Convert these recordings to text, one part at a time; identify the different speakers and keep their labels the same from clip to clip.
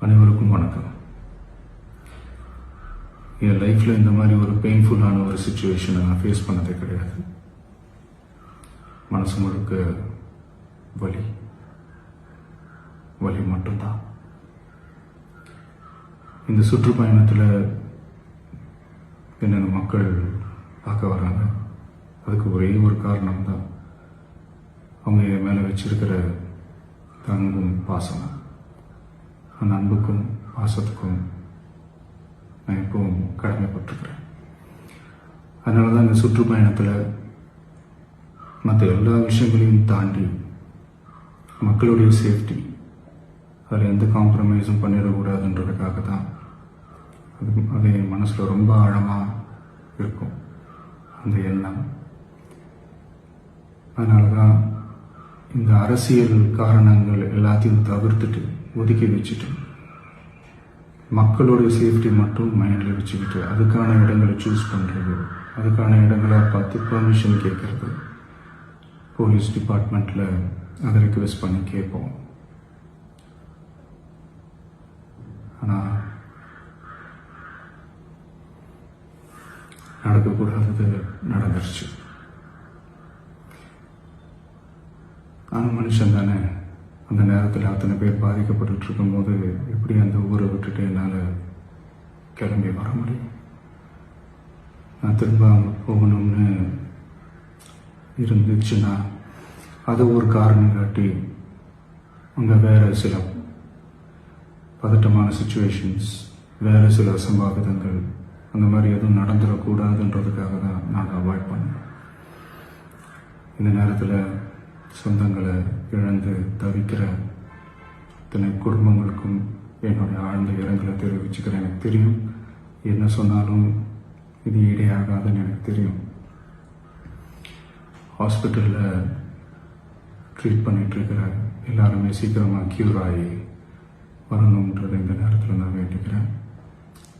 Speaker 1: அனைவருக்கும் வணக்கம். என் லைஃப்பில் இந்த மாதிரி ஒரு பெயின்ஃபுல்லான ஒரு சுச்சுவேஷனை நான் ஃபேஸ் பண்ணதே கிடையாது. மனசு முழுக்க வலி வலி மட்டும்தான். இந்த சுற்றுப்பயணத்தில் என்னென்ன மக்கள் பார்க்க வராங்க, அதுக்கு ஒரே ஒரு காரணம் தான் அவங்க என் மேலே வச்சிருக்கிற அன்பும் பாசம். அந்த அன்புக்கும் பாசத்துக்கும் நான் எப்பவும் கடமைப்பட்டிருக்கிறேன். அதனால தான் இந்த சுற்றுப்பயணத்தில் மற்ற எல்லா விஷயங்களையும் தாண்டி மக்களுடைய சேஃப்டி, அதில் எந்த காம்ப்ரமைஸும் பண்ணிடக்கூடாதுன்றதுக்காக தான் அது என் மனசில் ரொம்ப ஆழமாக இருக்கும் அந்த எண்ணம். அதனால தான் இந்த அரசியல் காரணங்கள் எல்லாத்தையும் தவிர்த்துட்டு ஒதுக்கி வச்சுட்டு மக்களோட சேஃப்டி மட்டும் மைண்டில் வச்சுக்கிட்டு அதுக்கான இடங்களை சூஸ் பண்ணுறது, அதுக்கான இடங்களை பார்த்து பெர்மிஷன் கேட்கறது, போலீஸ் டிபார்ட்மெண்ட்டில் அதை ரிக்வெஸ்ட் பண்ணி கேட்போம். ஆனால் நடக்கக்கூடாதது நடந்துருச்சு. நான் மனுஷன் தானே. அந்த நேரத்தில் அத்தனை பேர் பாதிக்கப்பட்டு இருக்கும்போது எப்படி அந்த ஊரை விட்டுட்டு என்னால் கிளம்பி வர முடியும்? நான் திரும்ப அங்கே போகணும்னு இருந்துச்சுன்னா அதை ஒரு காரணம் காட்டி அங்கே வேறு சில பதட்டமான சுச்சுவேஷன்ஸ், வேறு சில அசம்பாவிதங்கள் அந்த மாதிரி எதுவும் நடந்துடக்கூடாதுன்றதுக்காக தான் நான் அவாய்ட் பண்ணேன். இந்த நேரத்தில் சொந்தங்களை இழந்து தவிக்கிற இத்தனை குடும்பங்களுக்கும் என்னுடைய ஆழ்ந்த இரங்கலை தெரிவிச்சுக்கிறேன். எனக்கு தெரியும், என்ன சொன்னாலும் இது ஈடையாகாதுன்னு எனக்கு தெரியும். ஹாஸ்பிட்டலில் ட்ரீட் பண்ணிகிட்ருக்கிற எல்லாருமே சீக்கிரமாக க்யூர் ஆகி வரணுன்றதை இந்த நேரத்தில் நான் வேண்டிக்கிறேன்.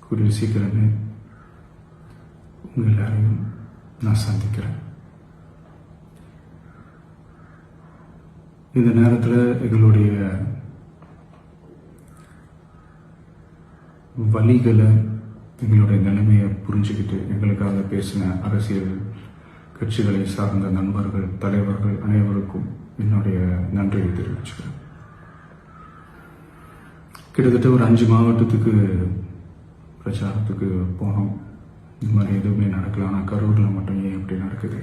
Speaker 1: கூடிய சீக்கிரமே உங்கள் எல்லாரையும் நான் சந்திக்கிறேன். இந்த நேரத்தில் எங்களுடைய வலிகளை, எங்களுடைய நிலைமையை புரிஞ்சுக்கிட்டு எங்களுக்காக பேசின அரசியல் கட்சிகளை சார்ந்த நண்பர்கள், தலைவர்கள் அனைவருக்கும் என்னுடைய நன்றியை தெரிவிச்சுக்கிறேன். கிட்டத்தட்ட ஒரு 5 மாவட்டத்துக்கு பிரச்சாரத்துக்கு போனோம். இந்த மாதிரி எதுவுமே நடக்கல. ஆனால் கரூரில் மட்டும் ஏன் எப்படி நடக்குது?